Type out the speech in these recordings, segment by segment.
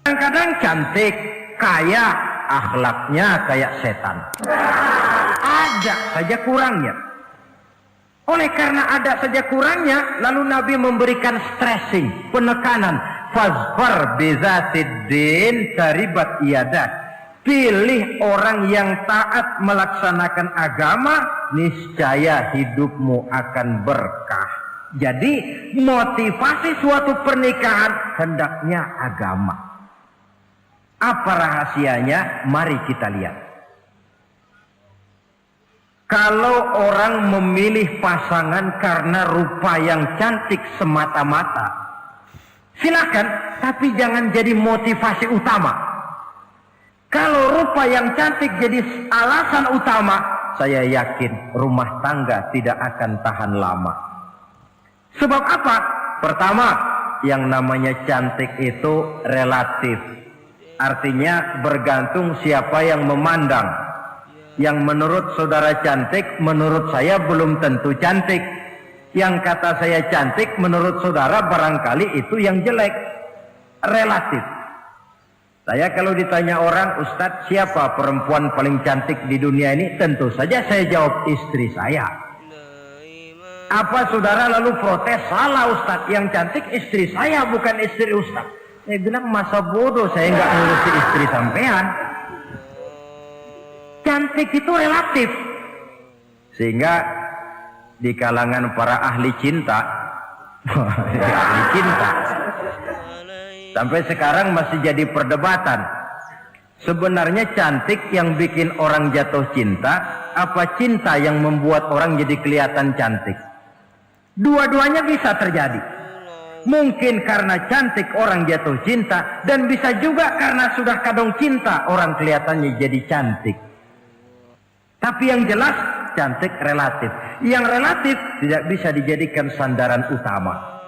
Kadang-kadang cantik, kaya, akhlaknya kayak setan. Ada saja kurangnya. Oleh karena ada saja kurangnya, lalu Nabi memberikan stressing, penekanan. Fazfar bizatiddin taribat iyadah. Pilih orang yang taat melaksanakan agama, niscaya hidupmu akan berkah. Jadi motivasi suatu pernikahan hendaknya agama. Apa rahasianya? Mari kita lihat. Kalau orang memilih pasangan karena rupa yang cantik semata-mata, silakan, tapi jangan jadi motivasi utama. Kalau rupa yang cantik jadi alasan utama, saya yakin rumah tangga tidak akan tahan lama. Sebab apa? Pertama, yang namanya cantik itu relatif. Artinya bergantung siapa yang memandang. Yang menurut saudara cantik, menurut saya belum tentu cantik. Yang kata saya cantik, menurut saudara barangkali itu yang jelek. Relatif. Saya kalau ditanya orang, Ustadz, siapa perempuan paling cantik di dunia ini? Tentu saja saya jawab istri saya. Apa saudara lalu protes? Salah Ustadz, yang cantik istri saya bukan istri Ustadz. Saya bilang masa bodoh saya nggak ngurusi istri sampean. Cantik itu relatif. Sehingga di kalangan para ahli cinta, ahli cinta, sampai sekarang masih jadi perdebatan. Sebenarnya cantik yang bikin orang jatuh cinta, apa cinta yang membuat orang jadi kelihatan cantik? Dua-duanya bisa terjadi. Mungkin karena cantik orang jatuh cinta, dan bisa juga karena sudah kadung cinta orang kelihatannya jadi cantik. Tapi yang jelas cantik relatif. Yang relatif tidak bisa dijadikan sandaran utama.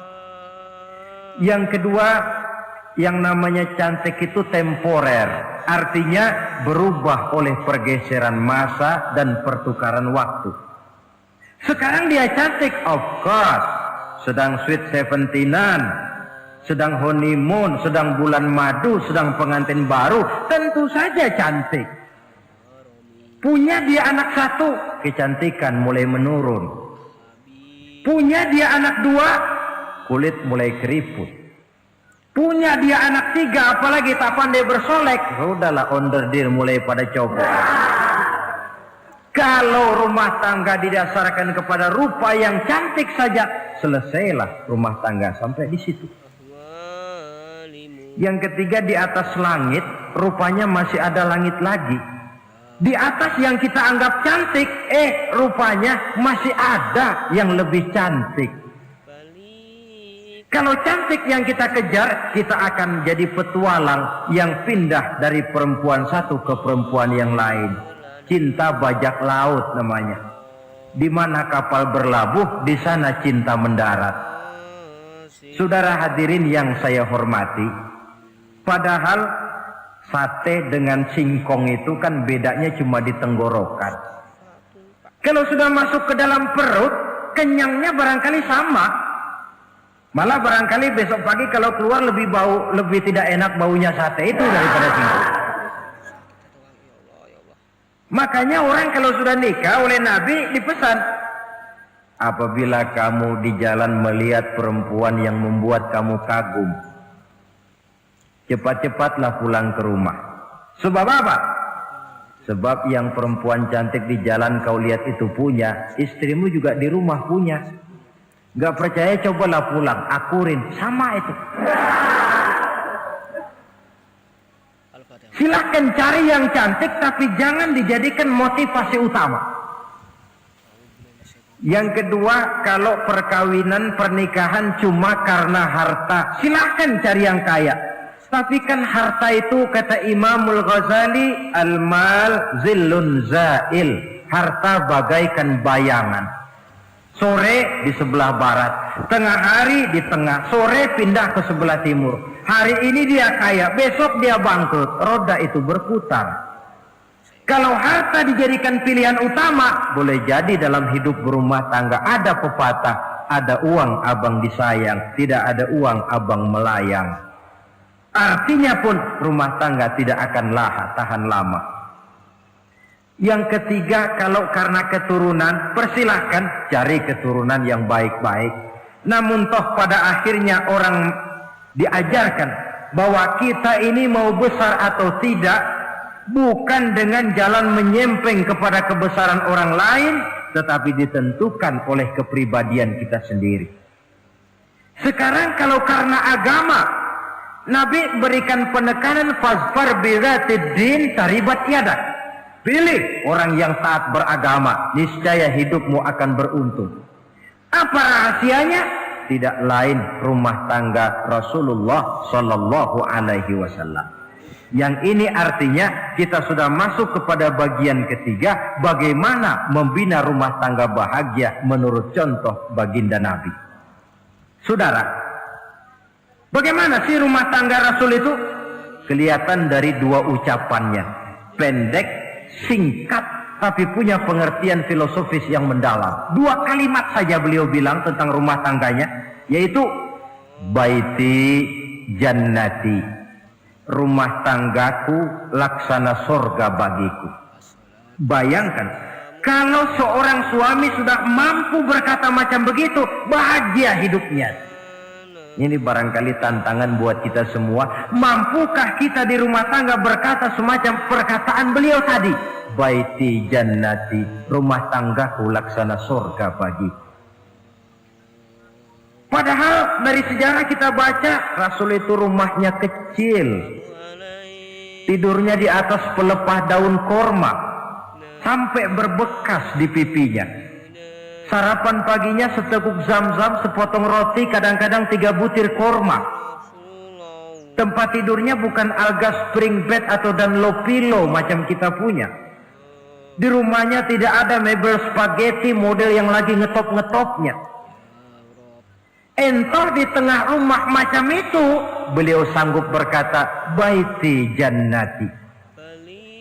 Yang kedua, yang namanya cantik itu temporer. Artinya berubah oleh pergeseran masa dan pertukaran waktu. Sekarang dia cantik, of course. Sedang sweet 17-an, sedang honeymoon, sedang bulan madu, sedang pengantin baru, tentu saja cantik. Punya dia anak satu, kecantikan mulai menurun. Punya dia anak dua, kulit mulai keriput. Punya dia anak tiga, apalagi tak pandai bersolek, udahlah onderdeal mulai pada copot. Kalau rumah tangga didasarkan kepada rupa yang cantik saja, selesailah rumah tangga sampai di situ. Yang ketiga, di atas langit rupanya masih ada langit lagi. Di atas yang kita anggap cantik, rupanya masih ada yang lebih cantik. Kalau cantik yang kita kejar, kita akan jadi petualang yang pindah dari perempuan satu ke perempuan yang lain. Cinta bajak laut namanya. Di mana kapal berlabuh, di sana cinta mendarat. Saudara hadirin yang saya hormati, padahal sate dengan singkong itu kan bedanya cuma di tenggorokan. Kalau sudah masuk ke dalam perut, kenyangnya barangkali sama. Malah barangkali besok pagi kalau keluar lebih tidak enak baunya sate itu daripada singkong. Makanya orang kalau sudah nikah oleh Nabi dipesan, apabila kamu di jalan melihat perempuan yang membuat kamu kagum, cepat-cepatlah pulang ke rumah. Sebab apa? Sebab yang perempuan cantik di jalan kau lihat itu punya, istrimu juga di rumah punya. Gak percaya cobalah pulang, akurin, sama itu. Silahkan cari yang cantik, tapi jangan dijadikan motivasi utama. Yang kedua, kalau perkawinan, pernikahan cuma karena harta, silahkan cari yang kaya. Tapi kan harta itu, kata Imamul Ghazali, al-mal zillun zail. Harta bagaikan bayangan. Sore di sebelah barat, tengah hari di tengah, sore pindah ke sebelah timur. Hari ini dia kaya, besok dia bangkrut. Roda itu berputar. Kalau harta dijadikan pilihan utama, boleh jadi dalam hidup berumah tangga ada pepatah, ada uang abang disayang, tidak ada uang abang melayang. Artinya pun rumah tangga tidak akan tahan lama. Yang ketiga, kalau karena keturunan, persilahkan cari keturunan yang baik-baik. Namun toh pada akhirnya orang diajarkan bahwa kita ini mau besar atau tidak, bukan dengan jalan menyempeng kepada kebesaran orang lain, tetapi ditentukan oleh kepribadian kita sendiri. Sekarang kalau karena agama, Nabi berikan penekanan fazfar bizatid din taribat yadak. Pilih orang yang taat beragama, niscaya hidupmu akan beruntung. Apa rahasianya? Tidak lain rumah tangga Rasulullah Sallallahu Alaihi Wasallam. Yang ini artinya kita sudah masuk kepada bagian ketiga, bagaimana membina rumah tangga bahagia menurut contoh baginda Nabi. Saudara, bagaimana sih rumah tangga Rasul itu? Kelihatan dari dua ucapannya, pendek, singkat, tapi punya pengertian filosofis yang mendalam. Dua kalimat saja beliau bilang tentang rumah tangganya, yaitu baiti jannati, rumah tanggaku laksana surga bagiku. Bayangkan, kalau seorang suami sudah mampu berkata macam begitu, bahagia hidupnya. Ini barangkali tantangan buat kita semua. Mampukah kita di rumah tangga berkata semacam perkataan beliau tadi? Baiti jannati, rumah tanggaku laksana surga bagi. Padahal dari sejarah kita baca, Rasul itu rumahnya kecil. Tidurnya di atas pelepah daun korma, sampai berbekas di pipinya. Sarapan paginya seteguk zam-zam, sepotong roti, kadang-kadang 3 butir korma. Tempat tidurnya bukan alga spring bed atau Dunlop pillow macam kita punya. Di rumahnya tidak ada mebel spaghetti model yang lagi ngetop-ngetopnya. Entar di tengah rumah macam itu, beliau sanggup berkata, baiti jannati.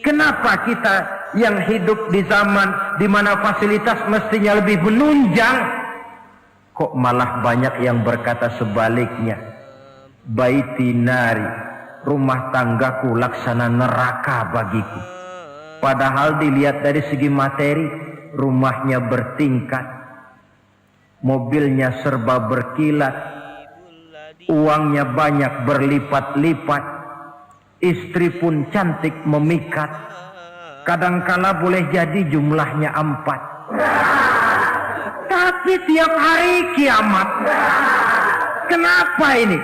Kenapa kita yang hidup di zaman di mana fasilitas mestinya lebih menunjang, kok malah banyak yang berkata sebaliknya? Baiti nari, rumah tanggaku laksana neraka bagiku. Padahal dilihat dari segi materi, rumahnya bertingkat, mobilnya serba berkilat, uangnya banyak berlipat-lipat, istri pun cantik memikat. Kadangkala boleh jadi jumlahnya 4. Tapi tiap hari kiamat. Kenapa ini?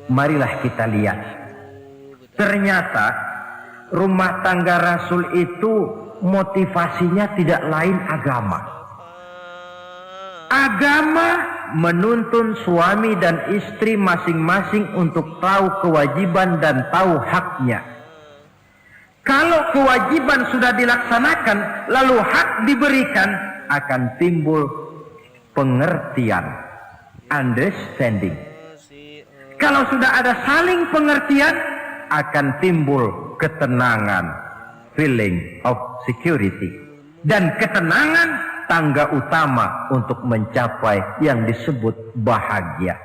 Marilah kita lihat. Ternyata rumah tangga Rasul itu motivasinya tidak lain agama. Agama menuntun suami dan istri masing-masing untuk tahu kewajiban dan tahu haknya. Kalau kewajiban sudah dilaksanakan, lalu hak diberikan, akan timbul pengertian, understanding. Kalau sudah ada saling pengertian, akan timbul ketenangan, feeling of security. Dan ketenangan tangga utama untuk mencapai yang disebut bahagia.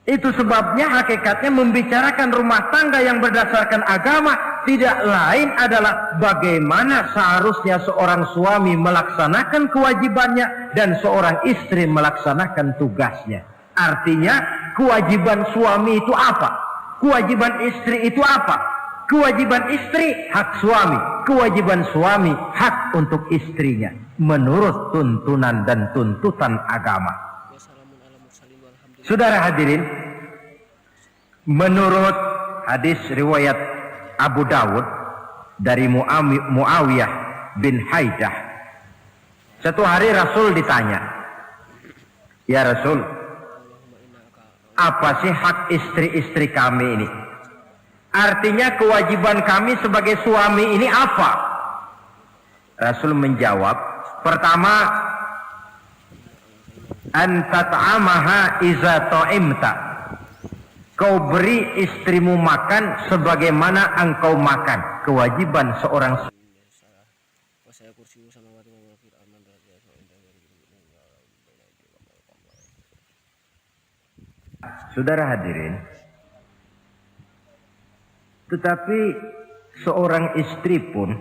Itu sebabnya hakikatnya membicarakan rumah tangga yang berdasarkan agama tidak lain adalah bagaimana seharusnya seorang suami melaksanakan kewajibannya dan seorang istri melaksanakan tugasnya. Artinya kewajiban suami itu apa? Kewajiban istri itu apa? Kewajiban istri hak suami, kewajiban suami hak untuk istrinya menurut tuntunan dan tuntutan agama. Saudara hadirin, menurut hadis riwayat Abu Dawud dari Muawiyah bin Haidah, satu hari Rasul ditanya, ya Rasul, apa sih hak istri-istri kami ini? Artinya kewajiban kami sebagai suami ini apa? Rasul menjawab, pertama, antat'amaha iza ta'imta, kau beri istrimu makan sebagaimana engkau makan. Kewajiban seorang saudara hadirin, tetapi seorang istri pun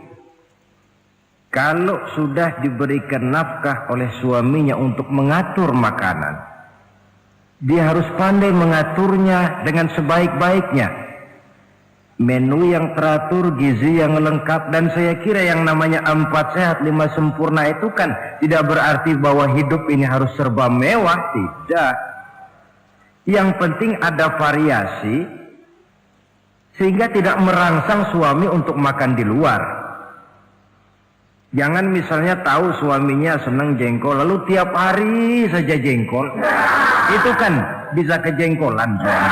kalau sudah diberikan nafkah oleh suaminya untuk mengatur makanan, dia harus pandai mengaturnya dengan sebaik-baiknya. Menu yang teratur, gizi yang lengkap, dan saya kira yang namanya 4 sehat 5 sempurna itu kan tidak berarti bahwa hidup ini harus serba mewah, tidak. Yang penting ada variasi sehingga tidak merangsang suami untuk makan di luar. Jangan misalnya tahu suaminya senang jengkol lalu tiap hari saja jengkol. Itu kan bisa kejengkolan suami.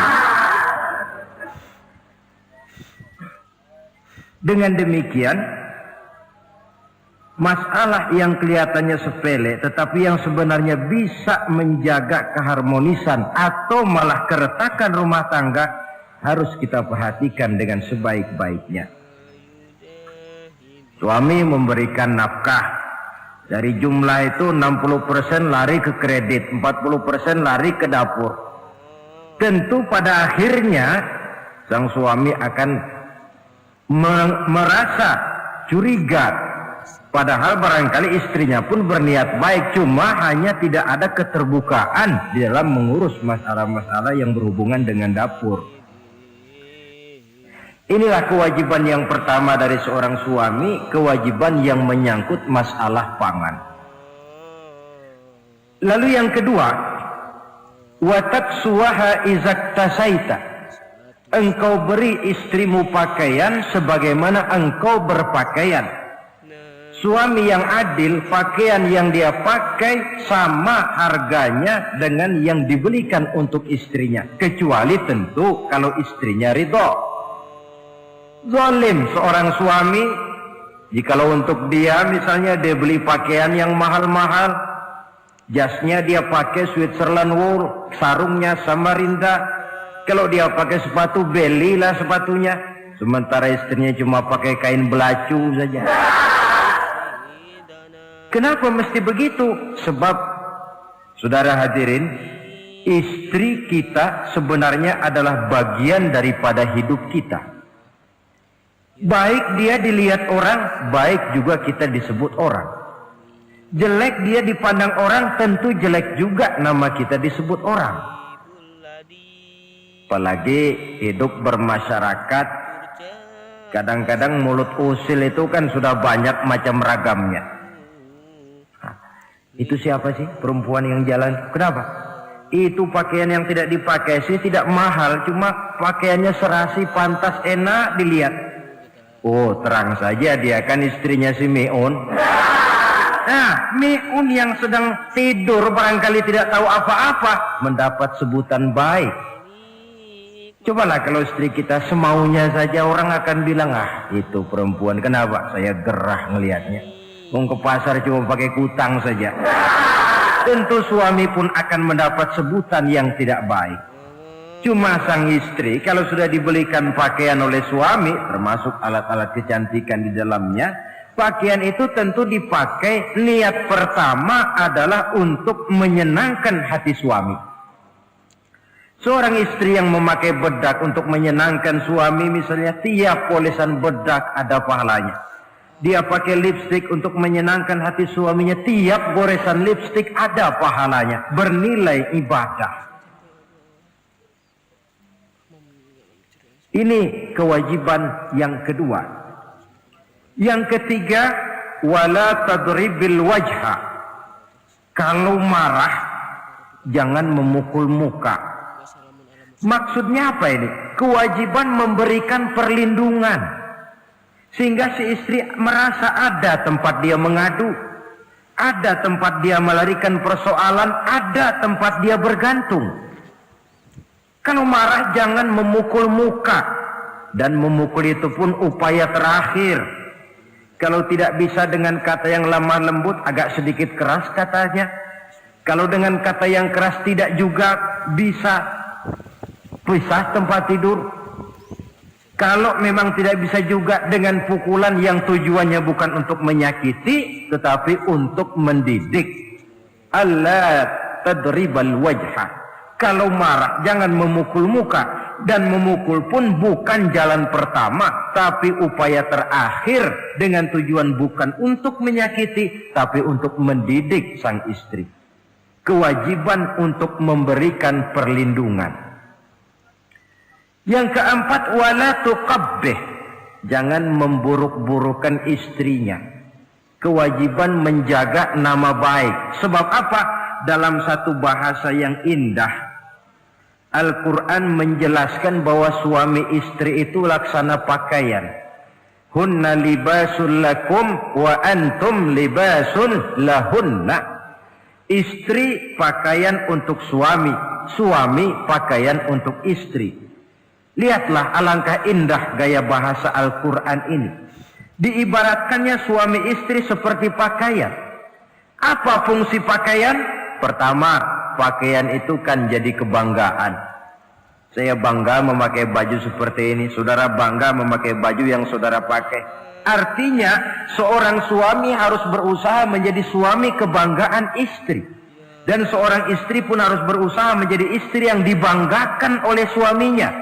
Dengan demikian, masalah yang kelihatannya sepele tetapi yang sebenarnya bisa menjaga keharmonisan atau malah keretakan rumah tangga harus kita perhatikan dengan sebaik-baiknya. Suami memberikan nafkah, dari jumlah itu 60% lari ke kredit, 40% lari ke dapur. Tentu pada akhirnya sang suami akan merasa curiga, padahal barangkali istrinya pun berniat baik, cuma hanya tidak ada keterbukaan di dalam mengurus masalah-masalah yang berhubungan dengan dapur. Inilah kewajiban yang pertama dari seorang suami, kewajiban yang menyangkut masalah pangan. Lalu yang kedua, wa taksuwaha izak tasaita. Engkau beri istrimu pakaian sebagaimana engkau berpakaian. Suami yang adil, pakaian yang dia pakai sama harganya dengan yang dibelikan untuk istrinya, kecuali tentu kalau istrinya ridho. Zalim seorang suami jikalau untuk dia misalnya dia beli pakaian yang mahal-mahal, jasnya dia pakai Switzerland wool, sarungnya Samarinda, kalau dia pakai sepatu belilah sepatunya, sementara istrinya cuma pakai kain belacu saja. Kenapa mesti begitu? Sebab saudara hadirin, istri kita sebenarnya adalah bagian daripada hidup kita. Baik dia dilihat orang, baik juga kita disebut orang. Jelek dia dipandang orang, tentu jelek juga nama kita disebut orang. Apalagi hidup bermasyarakat, kadang-kadang mulut usil itu kan sudah banyak macam ragamnya. Itu siapa sih perempuan yang jalan? Kenapa? Itu pakaian yang tidak dipakai sih tidak mahal, cuma pakaiannya serasi, pantas, enak dilihat. Oh, terang saja dia kan istrinya si Meun. Nah, Meun yang sedang tidur barangkali tidak tahu apa-apa mendapat sebutan baik. Cobalah kalau istri kita semaunya saja, orang akan bilang, ah itu perempuan, kenapa? Saya gerah ngelihatnya. Mau ke pasar cuma pakai kutang saja. Tentu suami pun akan mendapat sebutan yang tidak baik. Cuma sang istri kalau sudah dibelikan pakaian oleh suami, termasuk alat-alat kecantikan di dalamnya, pakaian itu tentu dipakai niat pertama adalah untuk menyenangkan hati suami. Seorang istri yang memakai bedak untuk menyenangkan suami, misalnya tiap polesan bedak ada pahalanya. Dia pakai lipstik untuk menyenangkan hati suaminya, tiap goresan lipstik ada pahalanya, bernilai ibadah. Ini kewajiban yang kedua. Yang ketiga, wala tadribil wajha. Kalau marah, jangan memukul muka. Maksudnya apa ini? Kewajiban memberikan perlindungan. Sehingga si istri merasa ada tempat dia mengadu. Ada tempat dia melarikan persoalan. Ada tempat dia bergantung. Kalau marah jangan memukul muka. Dan memukul itu pun upaya terakhir. Kalau tidak bisa dengan kata yang lemah lembut, agak sedikit keras katanya. Kalau dengan kata yang keras tidak juga bisa pisah tempat tidur. Kalau memang tidak bisa juga dengan pukulan yang tujuannya bukan untuk menyakiti, tetapi untuk mendidik. Allah tadribal wajha. Kalau marah jangan memukul muka. Dan memukul pun bukan jalan pertama, tapi upaya terakhir dengan tujuan bukan untuk menyakiti, tapi untuk mendidik sang istri. Kewajiban untuk memberikan perlindungan. Yang keempat, wala tuqabbih. Jangan memburuk-burukan istrinya. Kewajiban menjaga nama baik. Sebab apa? Dalam satu bahasa yang indah, Al-Quran menjelaskan bahwa suami istri itu laksana pakaian. Hunna libasul lakum wa antum libasun lahunna. Istri pakaian untuk suami, suami pakaian untuk istri. Lihatlah alangkah indah gaya bahasa Al-Quran ini. Diibaratkannya suami istri seperti pakaian. Apa fungsi pakaian? Pertama, pakaian itu kan jadi kebanggaan. Saya bangga memakai baju seperti ini. Saudara bangga memakai baju yang saudara pakai. Artinya seorang suami harus berusaha menjadi suami kebanggaan istri. Dan seorang istri pun harus berusaha menjadi istri yang dibanggakan oleh suaminya.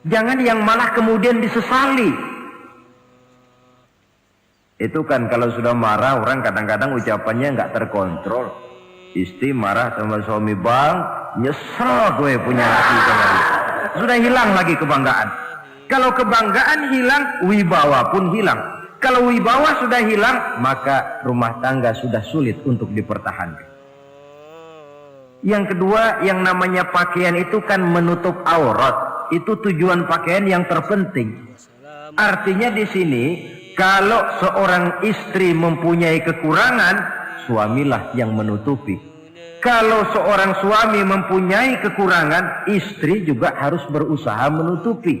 Jangan yang malah kemudian disesali. Itu kan kalau sudah marah orang kadang-kadang ucapannya nggak terkontrol. Istri marah sama suami, bang, nyesel gue punya laki kemarin. Sudah hilang lagi kebanggaan. Kalau kebanggaan hilang, wibawa pun hilang. Kalau wibawa sudah hilang, maka rumah tangga sudah sulit untuk dipertahankan. Yang kedua, yang namanya pakaian itu kan menutup aurat. Itu tujuan pakaian yang terpenting. Artinya di sini, kalau seorang istri mempunyai kekurangan, suamilah yang menutupi. Kalau seorang suami mempunyai kekurangan, istri juga harus berusaha menutupi.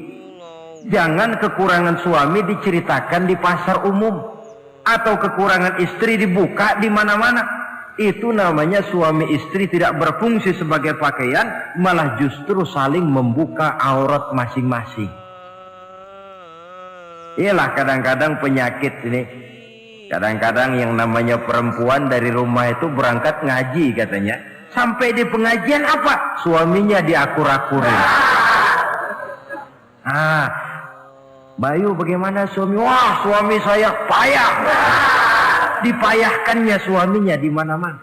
Jangan kekurangan suami diceritakan di pasar umum, atau kekurangan istri dibuka di mana-mana. Itu namanya suami istri tidak berfungsi sebagai pakaian, malah justru saling membuka aurat masing-masing. Iyalah kadang-kadang penyakit ini. Kadang-kadang yang namanya perempuan dari rumah itu berangkat ngaji katanya. Sampai di pengajian apa? Suaminya diakur-akurin. Bayu bagaimana suami? Wah, suami saya payah. Dipayahkannya suaminya di mana-mana.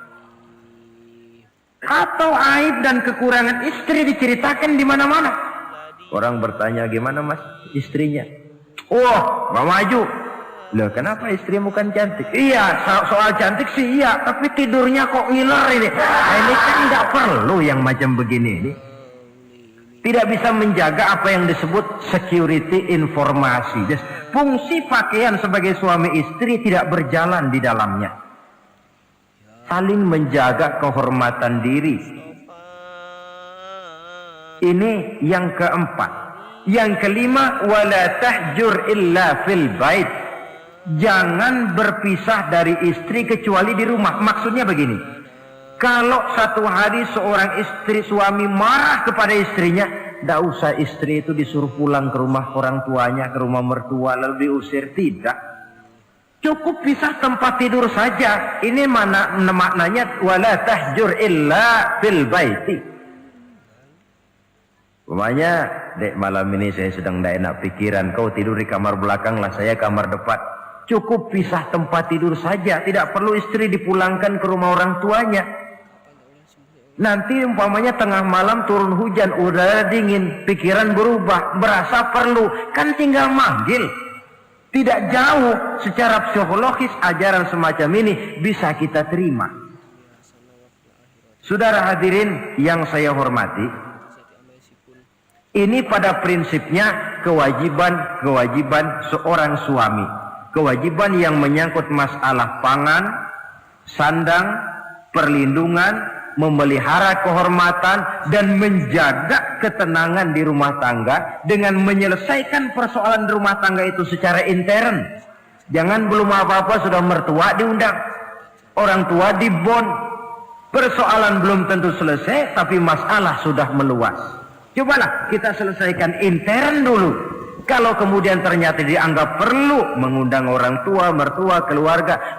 Atau aib dan kekurangan istri diceritakan di mana-mana. Orang bertanya, gimana mas istrinya? Oh, gak maju. Loh, kenapa istrimu kan cantik? Iya, soal cantik sih iya, tapi tidurnya kok ngiler ini. Nah, ini kan tidak perlu yang macam begini ini. Tidak bisa menjaga apa yang disebut security informasi. Fungsi pakaian sebagai suami istri tidak berjalan di dalamnya. Saling menjaga kehormatan diri. Ini yang keempat. Yang kelima, wala tahjur illa fil bait. Jangan berpisah dari istri kecuali di rumah. Maksudnya begini, kalau satu hari seorang istri suami marah kepada istrinya, tidak usah istri itu disuruh pulang ke rumah orang tuanya, ke rumah mertua lalu diusir. Tidak, cukup pisah tempat tidur saja. Ini mana maknanya wala tahjur illa fil baiti. Umpamanya, dek malam ini saya sedang tidak enak pikiran, kau tidur di kamar belakang lah, saya kamar depan. Cukup pisah tempat tidur saja, tidak perlu istri dipulangkan ke rumah orang tuanya. Nanti umpamanya tengah malam turun hujan, udara dingin, pikiran berubah, berasa perlu, kan tinggal manggil. Tidak jauh secara psikologis ajaran semacam ini bisa kita terima. Saudara hadirin yang saya hormati, ini pada prinsipnya kewajiban seorang suami. Kewajiban yang menyangkut masalah pangan, sandang, perlindungan, memelihara kehormatan, dan menjaga ketenangan di rumah tangga dengan menyelesaikan persoalan di rumah tangga itu secara intern. Jangan belum apa-apa sudah mertua diundang, orang tua dibon. Persoalan belum tentu selesai, tapi masalah sudah meluas. Cobalah kita selesaikan intern dulu. Kalau kemudian ternyata dianggap perlu mengundang orang tua, mertua, keluarga,